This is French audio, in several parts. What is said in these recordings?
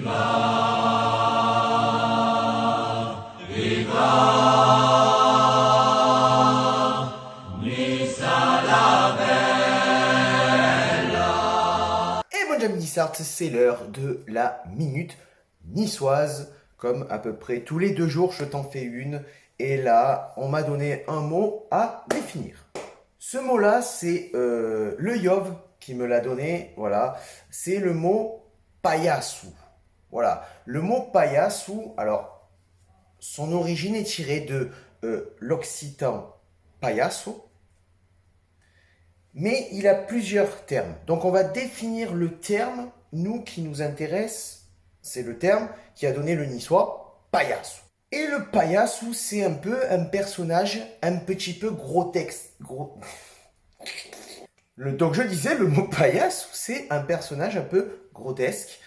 Et mon ami Nissart, c'est l'heure de la minute niçoise. Comme à peu près tous les 2 jours, je t'en fais une. Et là, on m'a donné un mot à définir. Ce mot-là, c'est le Yov qui me l'a donné. Voilà, c'est le mot paillassou. Voilà, le mot paillassou, alors, son origine est tirée de l'occitan paillasso, mais il a plusieurs termes. Donc on va définir le terme, nous qui nous intéresse, c'est le terme qui a donné le niçois paillassou. Et le paillassou, c'est un peu un personnage un petit peu grotesque. Donc je disais, le mot paillassou, c'est un personnage un peu grotesque.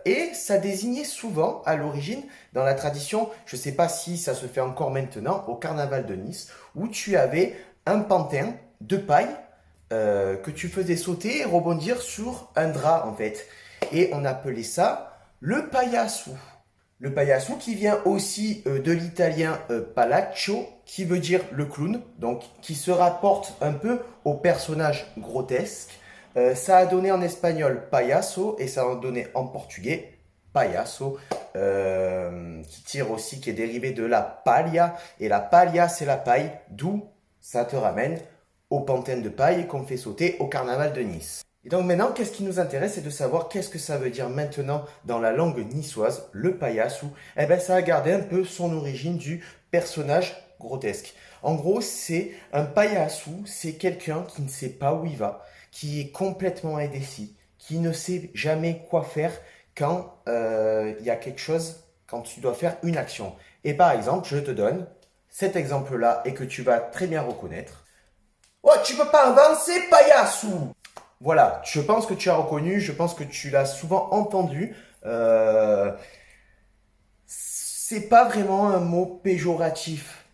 Et ça désignait souvent, à l'origine, dans la tradition, je ne sais pas si ça se fait encore maintenant, au carnaval de Nice, où tu avais un pantin de paille que tu faisais sauter et rebondir sur un drap, en fait. Et on appelait ça le paillassou. Le paillassou qui vient aussi de l'italien palaccio, qui veut dire le clown, donc qui se rapporte un peu au personnage grotesque. Ça a donné en espagnol payaso et ça a donné en portugais payaso, qui est dérivé de la palla. Et la palla, c'est la paille, d'où ça te ramène au pantin de paille qu'on fait sauter au carnaval de Nice. Et donc maintenant, qu'est-ce qui nous intéresse, c'est de savoir qu'est-ce que ça veut dire maintenant dans la langue niçoise, le paillassou. Eh bien, ça a gardé un peu son origine du personnage grotesque. En gros, c'est un paillassou, c'est quelqu'un qui ne sait pas où il va, qui est complètement indécis, qui ne sait jamais quoi faire quand il y a quelque chose, quand tu dois faire une action. Et par exemple, je te donne cet exemple-là et que tu vas très bien reconnaître. Oh, tu peux pas avancer, paillassou! Voilà, je pense que tu as reconnu, je pense que tu l'as souvent entendu. C'est pas vraiment un mot péjoratif,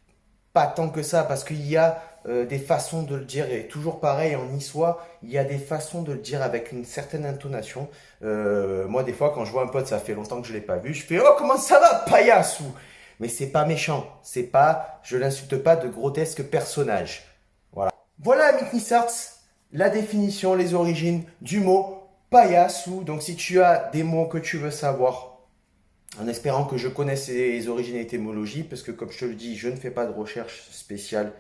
pas tant que ça, parce qu'il y a des façons de le dire, et toujours pareil en niçois, il y a des façons de le dire avec une certaine intonation. Moi, des fois, quand je vois un pote, ça fait longtemps que je l'ai pas vu, je fais oh, comment ça va, paillassou? Mais c'est pas méchant, c'est pas, je l'insulte pas de grotesque personnage. Voilà. Voilà, Amit Nissarts, la définition, les origines du mot paillassou. Donc, si tu as des mots que tu veux savoir, en espérant que je connaisse les origines et étymologies, parce que comme je te le dis, je ne fais pas de recherche spéciale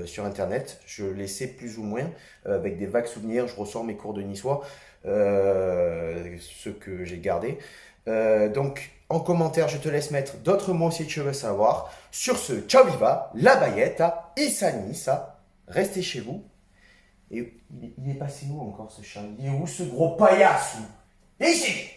sur Internet. Je les sais plus ou moins, avec des vagues souvenirs. Je ressors mes cours de niçois, ceux que j'ai gardés. Donc, en commentaire, je te laisse mettre d'autres mots si tu veux savoir. Sur ce, ciao viva, la bayetta, Issa Nissa, restez chez vous. Et il est passé où encore ce chat? Il est où ce gros paillasse? Ici!